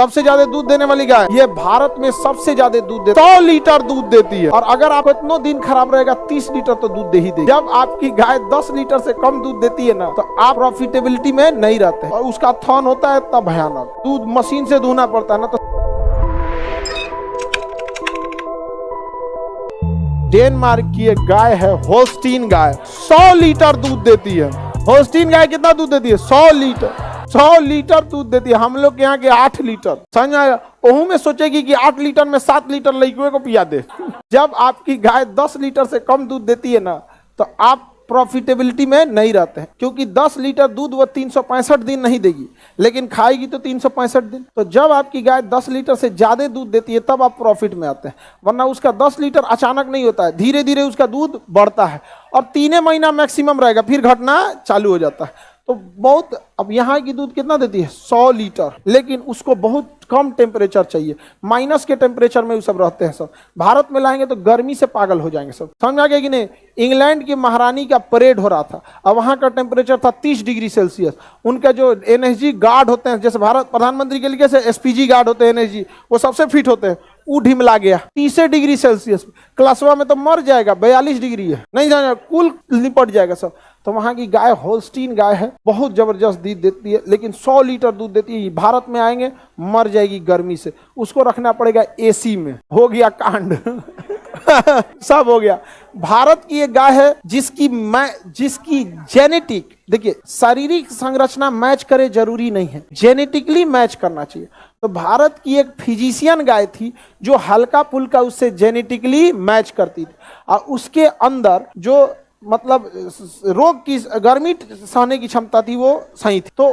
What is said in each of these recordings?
सबसे ज्यादा दूध देने वाली गाय, ये भारत में सबसे ज्यादा दूध देती है, 100 लीटर दूध देती है। और अगर आप इतना दिन खराब रहेगा 30 लीटर तो दूध दे ही देगी। जब आपकी गाय 10 लीटर से कम दूध देती है ना, तो आप प्रॉफिटेबिलिटी में नहीं रहते और उसका थन होता है तब भयानक। दूध मशीन से धोना पड़ता है ना। तो डेनमार्क की एक गाय है होल्स्टीन गाय, 100 लीटर दूध देती है। होल्स्टीन गाय कितना दूध देती है? 100 लीटर। 100 लीटर दूध देती है। हम लोग के यहाँ के 8 लीटर। समझ आएगा? ओहू में सोचेगी कि 8 लीटर में 7 लीटर लड़कियों को पिया दे। जब आपकी गाय 10 लीटर से कम दूध देती है ना, तो आप प्रॉफिटेबिलिटी में नहीं रहते हैं, क्योंकि 10 लीटर दूध वो 365 दिन नहीं देगी, लेकिन खाएगी तो 365 दिन। तो जब आपकी गाय 10 लीटर से ज्यादा दूध देती है तब आप प्रॉफिट में आते हैं, वरना उसका 10 लीटर अचानक नहीं होता है, धीरे धीरे उसका दूध बढ़ता है और 3 महीना मैक्सिमम रहेगा, फिर घटना चालू हो जाता है। तो बहुत, अब यहाँ की दूध कितना देती है? 100 लीटर, लेकिन उसको बहुत कम टेम्परेचर चाहिए, माइनस के टेम्परेचर में वो सब रहते हैं। सब भारत में लाएंगे तो गर्मी से पागल हो जाएंगे सब। समझ आ गया कि नहीं? इंग्लैंड की महारानी का परेड हो रहा था, अब वहाँ का टेम्परेचर था 30 डिग्री सेल्सियस। उनका जो एनएसजी गार्ड होते हैं, जैसे भारत प्रधानमंत्री के लिए कैसे एसपीजी गार्ड होते हैं एनएसजी, वो सबसे फिट होते हैं, वो ढिमला गया 30 डिग्री सेल्सियस। क्लासवा में तो मर जाएगा, 42 डिग्री है, नहीं जाना, कुल निपट जाएगा सब। तो वहाँ की गाय होल्स्टीन गाय है, बहुत जबरदस्त दूध देती है, लेकिन 100 लीटर दूध देती है। भारत में आएंगे मर जाएगी गर्मी से, उसको रखना पड़ेगा एसी में। हो गया कांड। सब हो गया। भारत की एक गाय है जिसकी जेनेटिक, देखिए शारीरिक संरचना मैच करे जरूरी नहीं है, जेनेटिकली मैच करना चाहिए। तो भारत की एक फिजिशियन गाय थी जो हल्का फुल्का उससे जेनेटिकली मैच करती थी, और उसके अंदर जो मतलब रोग की गर्मी सहने की क्षमता थी वो सही थी। तो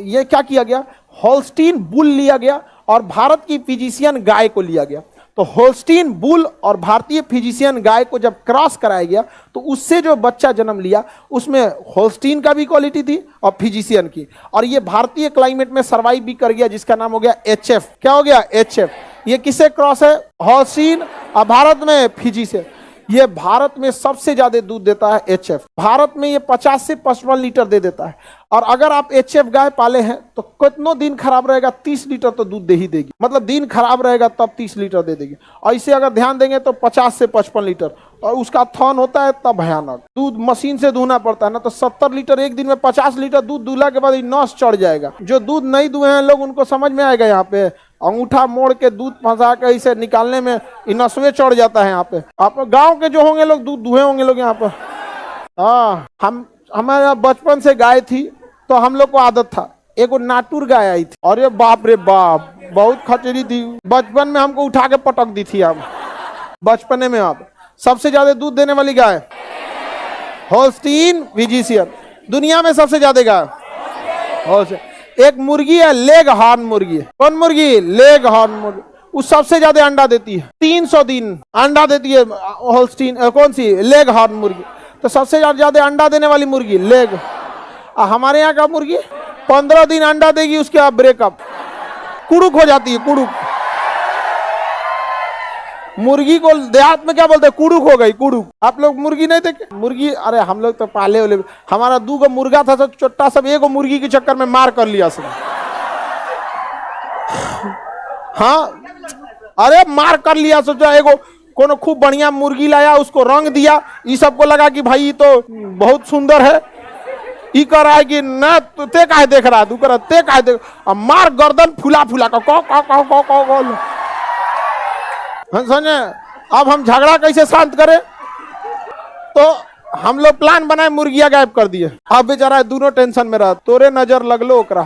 ये क्या किया गया? होल्स्टीन बुल लिया गया और भारत की फिजिशियन गाय को लिया गया। तो होल्स्टीन बुल और भारतीय फिजिशियन गाय को जब क्रॉस कराया गया तो उससे जो बच्चा जन्म लिया उसमें होल्स्टीन का भी क्वालिटी थी और फिजिशियन की, और ये भारतीय क्लाइमेट में सर्वाइव भी कर गया, जिसका नाम हो गया HF। क्या हो गया? HF। ये किससे क्रॉस है? होल्स्टीन और भारत में फिजिशियन। ये भारत में सबसे ज्यादा दूध देता है HF। भारत में ये 50 से 55 लीटर दे देता है। और अगर आप HF गाय पाले हैं तो कितनों दिन खराब रहेगा 30 लीटर तो दूध दे ही देगी, मतलब दिन खराब रहेगा तब 30 लीटर दे देगी। और इसे अगर ध्यान देंगे तो 50 से 55 लीटर, और उसका थन होता है तब भयानक। दूध मशीन से धोना पड़ता है ना, तो 70 लीटर एक दिन में 50 लीटर दूध दूल्हा के बाद नस चढ़ जाएगा। जो दूध नहीं दुए हैं लोग, उनको समझ में आएगा, यहाँ पे अंगूठा मोड़ के दूध फंसा के इसे निकालने में नसवे चढ़ जाता है। यहाँ पे आप गांव के जो होंगे लोग, दूध दुहे होंगे लोग यहाँ पर। हाँ, हमारे यहाँ बचपन से गाय थी तो हम लोग को आदत था। एक नाटुर गाय आई थी, और ये बाप रे बाप बहुत खचरी थी। बचपन में हमको उठा के पटक दी थी। अब बचपने में अब सबसे ज्यादा दूध देने वाली गाय होल्स्टीन फिजिशियन, दुनिया में सबसे ज्यादा गाय। एक मुर्गी है, लेग हॉर्न मुर्गी है। कौन मुर्गी? लेग हॉर्न मुर्गी। वो सबसे ज्यादा अंडा देती है, 300 दिन अंडा देती है होल्स्टीन। कौन सी? लेग हॉर्न मुर्गी। तो सबसे ज्यादा अंडा देने वाली मुर्गी लेग। हमारे यहाँ का मुर्गी 15 दिन अंडा देगी, उसके बाद ब्रेकअप, कुड़ुक हो जाती है। कुड़ुक मुर्गी को देहात में क्या बोलते हैं? कुड़ुक हो गई, कुड़ुक। आप लोग मुर्गी नहीं थे? मुर्गी, अरे हम लोग तो पाले वाले। हमारा 2 मुर्गा था, सब छोटा, सब एगो मुर्गी के चक्कर में मार कर लिया सब। हाँ, अरे मार कर लिया। सोचा एगो कोनो खूब बढ़िया मुर्गी लाया, उसको रंग दिया, ये सबको लगा कि भाई तो बहुत सुंदर है। ई कर रहा है कि न ते काहे देख रहा है, तू कर ते काहे देख, और मार गर्दन फुला फुला का कौ। समझे? अब हम झगड़ा कैसे शांत करें? तो हम लोग प्लान बनाए, मुर्गिया गायब कर दिए। अब बेचारा दोनों टेंशन में रहा, तोरे नजर लगलो ओकरा।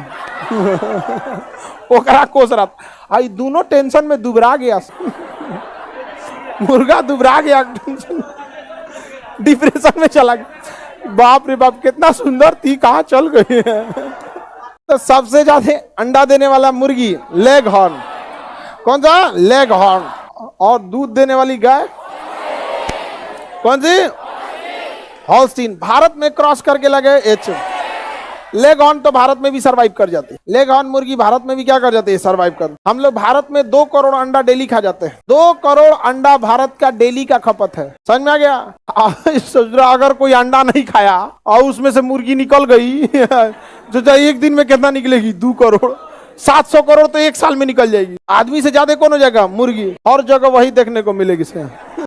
ओकरा कोस रहा, आई दोनों टेंशन में दुबरा गया। मुर्गा दुबरा गया, डिप्रेशन में चला गया। बाप रे बाप, कितना सुंदर थी, कहाँ चल गई है। तो सबसे ज्यादा अंडा देने वाला मुर्गी लेग हॉर्न। कौन सा? Leg horn. और दूध देने वाली गाय कौन सी? होल्स्टीन। भारत में क्रॉस करके लगे HF। लेग हॉर्न तो भारत में भी सरवाइव कर जाते हैं। लेग हॉर्न मुर्गी भारत में भी क्या कर जाते हैं? सरवाइव कर। हम लोग भारत में 2 करोड़ अंडा डेली खा जाते हैं। 2 करोड़ अंडा भारत का डेली का खपत है। समझ में आ गया? सोच रहा अगर कोई अंडा नहीं खाया और उसमें से मुर्गी निकल गई तो एक दिन में कितना निकलेगी? 2 करोड़। 700 करोड़ तो एक साल में निकल जाएगी। आदमी से ज्यादा कौन हो जाएगा? मुर्गी। हर जगह वही देखने को मिलेगी से।